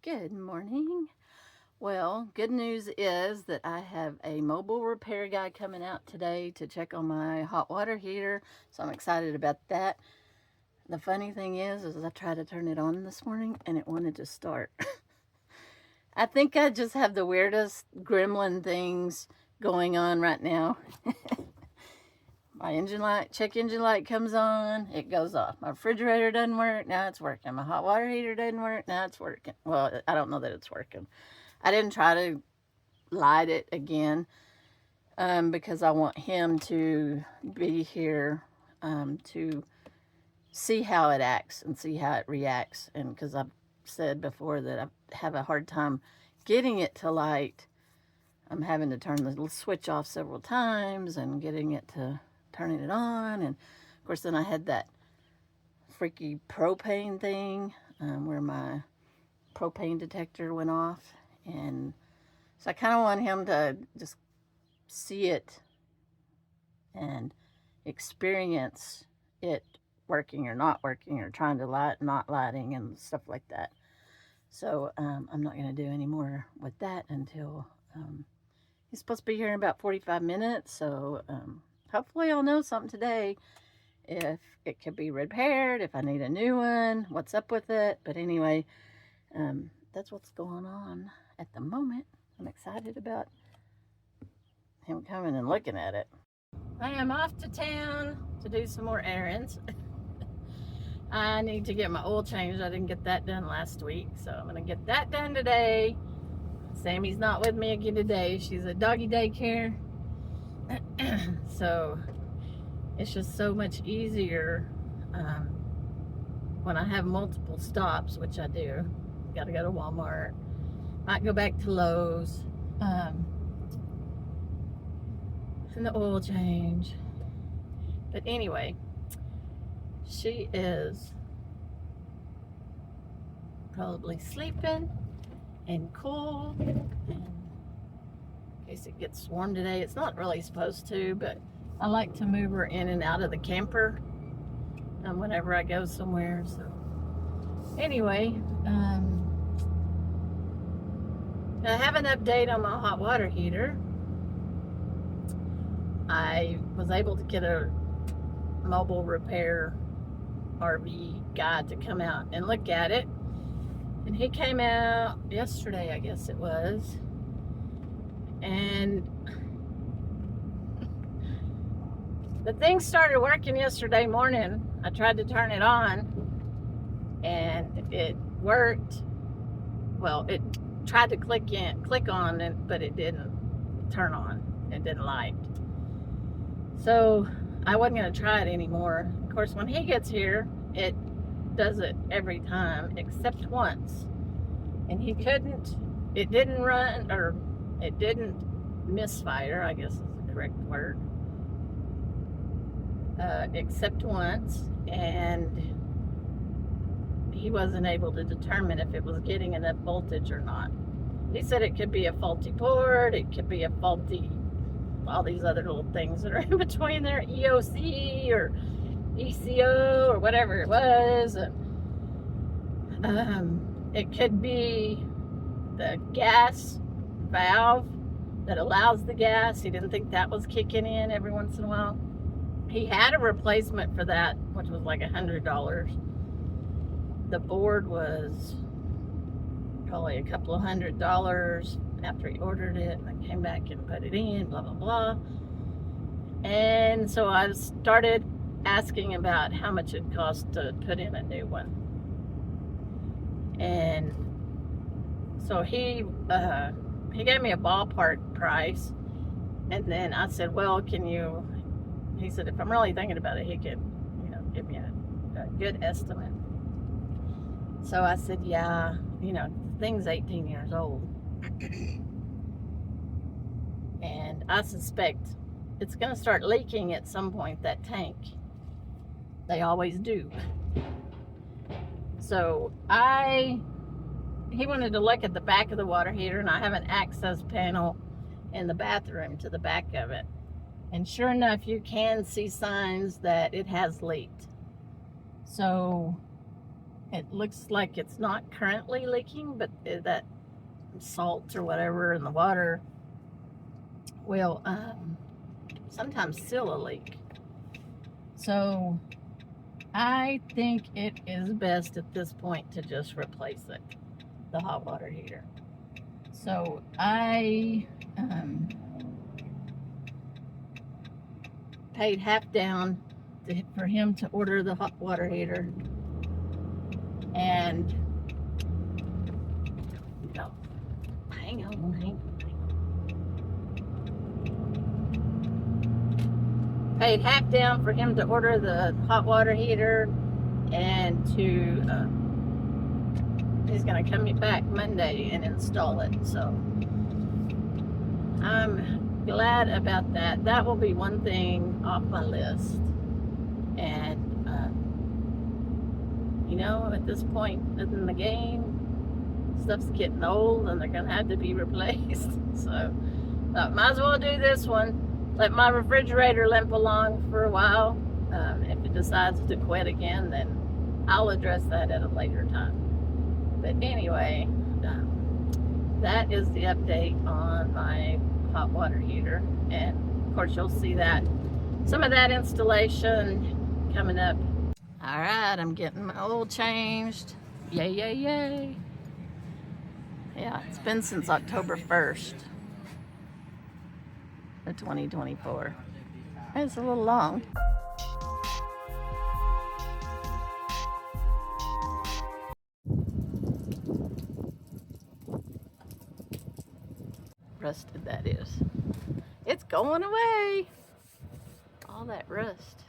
Good morning. Well, good news is that I have a mobile repair guy coming out today to check on my hot water heater, so I'm excited about that. The funny thing is I tried to turn it on this morning and it wanted to start. I think I just have the weirdest gremlin things going on right now. My check engine light comes on, it goes off. My refrigerator doesn't work, now it's working. My hot water heater doesn't work, now it's working. Well, I don't know that it's working. I didn't try to light it again because I want him to be here to see how it acts and see how it reacts. And because I've said before that I have a hard time getting it to light. I'm having to turn the switch off several times and getting it to turning it on. And of course then I had that freaky propane thing where my propane detector went off, and so I kind of want him to just see it and experience it working or not working, or trying to light, not lighting, and stuff like that. So I'm not going to do any more with that until he's supposed to be here in about 45 minutes. So hopefully I'll know something today, if it could be repaired, if I need a new one, what's up with it. But anyway, that's what's going on at the moment. I'm excited about him coming and looking at it. I am off to town to do some more errands. I need to get my oil changed. I didn't get that done last week, so I'm going to get that done today. Sammy's not with me again today. She's at doggy daycare. So it's just so much easier when I have multiple stops, which I do. Got to go to Walmart. Might go back to Lowe's. And the oil change. But anyway, she is probably sleeping and cool. And in case it gets warm today, it's not really supposed to, but I like to move her in and out of the camper whenever I go somewhere. So anyway, I have an update on my hot water heater. I was able to get a mobile repair RV guy to come out and look at it. And he came out yesterday, I guess it was. And the thing started working yesterday morning. I tried to turn it on and it worked. Well, it tried to click on it, but it didn't turn on. It didn't light. So I wasn't going to try it anymore. Of course, when he gets here, it does it every time except once. And it didn't run, or it didn't misfire, I guess is the correct word, except once. And he wasn't able to determine if it was getting enough voltage or not. He said it could be a faulty port, it could be a faulty, all these other little things that are in between there, EOC or ECO or whatever it was. It could be the gas valve that allows the gas. He didn't think that was kicking in every once in a while. He had a replacement for that, which was like $100. The board was probably a couple of $100 after he ordered it, and I came back and put it in, blah, blah, blah. And so I started asking about how much it cost to put in a new one. And so he gave me a ballpark price. And then I said, well, he said, if I'm really thinking about it, he could, give me a good estimate. So I said, yeah, the thing's 18 years old. And I suspect it's going to start leaking at some point, that tank. They always do. So he wanted to look at the back of the water heater, and I have an access panel in the bathroom to the back of it. And sure enough, you can see signs that it has leaked. So It looks like it's not currently leaking, but that salt or whatever in the water will sometimes seal a leak. So I think it is best at this point to just replace it, the hot water heater. So I paid half down for him to order the hot water heater, and hang on. Paid half down for him to order the hot water heater, and he's gonna come back Monday and install it. So I'm glad about that. That will be one thing off my list. And you know, at this point in the game, stuff's getting old and they're gonna have to be replaced. So might as well do this one. Let my refrigerator limp along for a while. If it decides to quit again, then I'll address that at a later time. But anyway, that is the update on my hot water heater. And of course you'll see that some of that installation coming up. All right, I'm getting my oil changed. Yay, yay, yay. Yeah, it's been since October 1st of 2024. It's a little long. Rusted, that is. It's going away. All that rust.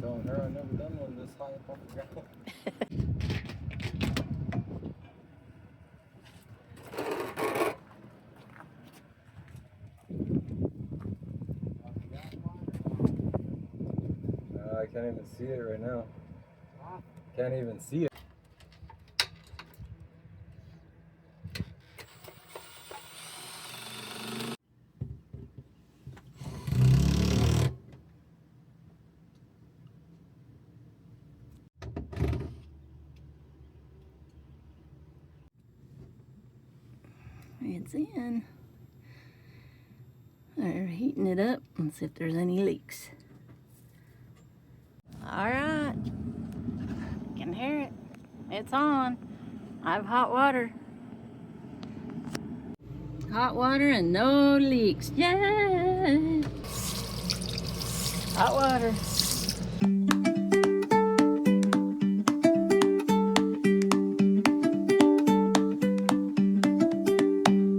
Telling her I've never done one this high up off the ground. I can't even see it right now. Can't even see it. It's in. They're heating it up and see if there's any leaks. All right, you can hear it. It's on. I have hot water. Hot water and no leaks. Yay! Hot water.